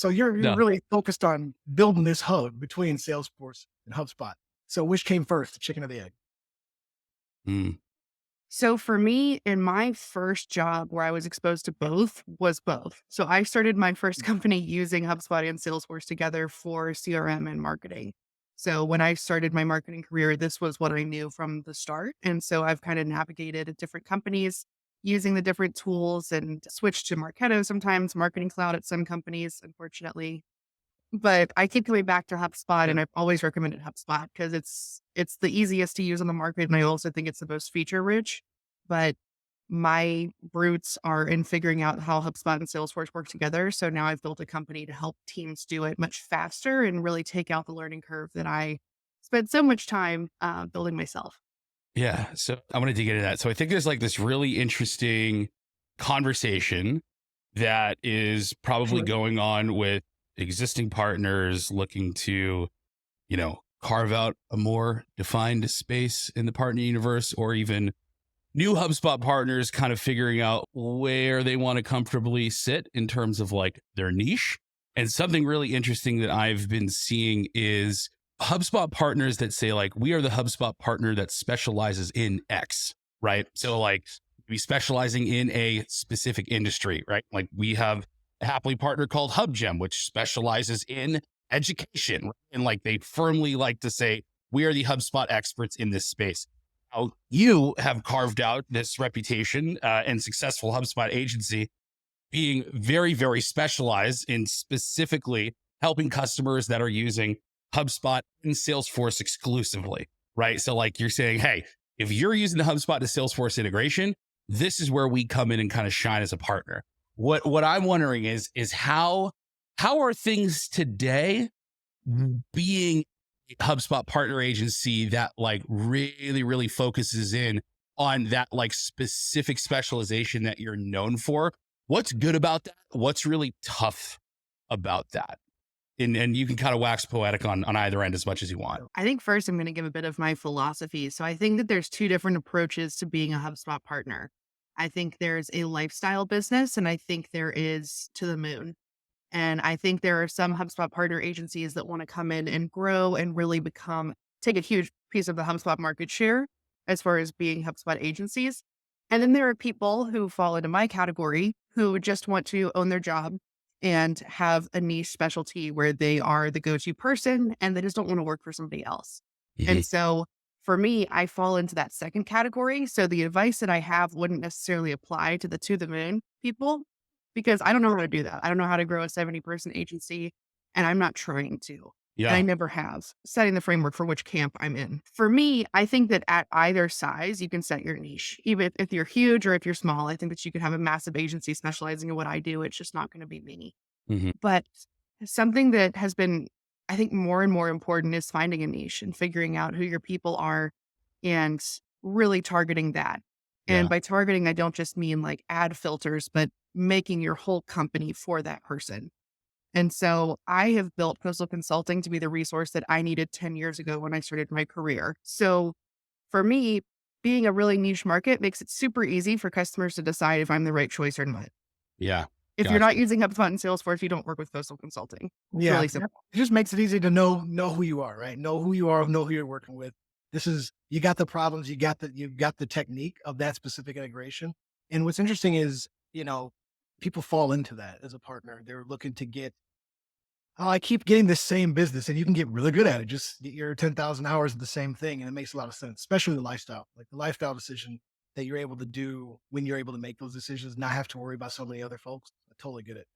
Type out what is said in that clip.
So you're No. really focused on building this hub between Salesforce and HubSpot. So which came first, the chicken or the egg? Mm. So for me, in my first job where I was exposed to both was both. So I started my first company using HubSpot and Salesforce together for CRM and marketing. So when I started my marketing career, this was what I knew from the start. And so I've kind of navigated at different companies using the different tools and switched to Marketo sometimes, Marketing Cloud at some companies, unfortunately. But I keep coming back to HubSpot, and I've always recommended HubSpot because it's the easiest to use on the market, and I also think it's the most feature rich. But my roots are in figuring out how HubSpot and Salesforce work together. So now I've built a company to help teams do it much faster and really take out the learning curve that I spent so much time building myself. Yeah. So I want to dig into that. So I think there's like this really interesting conversation that is probably Sure. going on with existing partners looking to, carve out a more defined space in the partner universe, or even new HubSpot partners kind of figuring out where they want to comfortably sit in terms of like their niche. And something really interesting that I've been seeing is HubSpot partners that say like, we are the HubSpot partner that specializes in X, right? So like be specializing in a specific industry, right? Like we have a Hapily partner called HubGem, which specializes in education. Right? And like they firmly like to say, we are the HubSpot experts in this space. Now, you have carved out this reputation and successful HubSpot agency being very, very specialized in specifically helping customers that are using HubSpot and Salesforce exclusively, right? So like you're saying, hey, if you're using the HubSpot to Salesforce integration, this is where we come in and kind of shine as a partner. What I'm wondering is how are things today being a HubSpot partner agency that like really, really focuses in on that like specific specialization that you're known for? What's good about that? What's really tough about that? And you can kind of wax poetic on either end as much as you want. I think first I'm going to give a bit of my philosophy. So I think that there's two different approaches to being a HubSpot partner. I think there's a lifestyle business, and I think there is to the moon. And I think there are some HubSpot partner agencies that want to come in and grow and really take a huge piece of the HubSpot market share as far as being HubSpot agencies. And then there are people who fall into my category who just want to own their job and have a niche specialty where they are the go-to person and they just don't want to work for somebody else. Mhm. And so for me, I fall into that second category. So the advice that I have wouldn't necessarily apply to the moon people because I don't know how to do that. I don't know how to grow a 70-person agency, and I'm not trying to. And I Yeah. never have, setting the framework for which camp I'm in. For me, I think that at either size, you can set your niche. Even if you're huge or if you're small, I think that you could have a massive agency specializing in what I do. It's just not going to be me. Mhm. But something that has been, I think, more and more important is finding a niche and figuring out who your people are and really targeting that. And Yeah. by targeting, I don't just mean like ad filters, but making your whole company for that person. And so I have built Coastal Consulting to be the resource that I needed 10 years ago when I started my career. So for me, being a really niche market makes it super easy for customers to decide if I'm the right choice or not. Yeah. If you're not Gotcha. using HubSpot and Salesforce, you don't work with Coastal Consulting. It's Yeah. really simple. It just makes it easy to know who you are, right? Know who you are, know who you're working with. You got the problems, you've got the technique of that specific integration. And what's interesting is, people fall into that as a partner. They're looking to get, oh, I keep getting the same business, and you can get really good at it. Just get your 10,000 hours of the same thing. And it makes a lot of sense, especially like the lifestyle decision that you're able to do when you're able to make those decisions, not have to worry about so many other folks. I totally get it.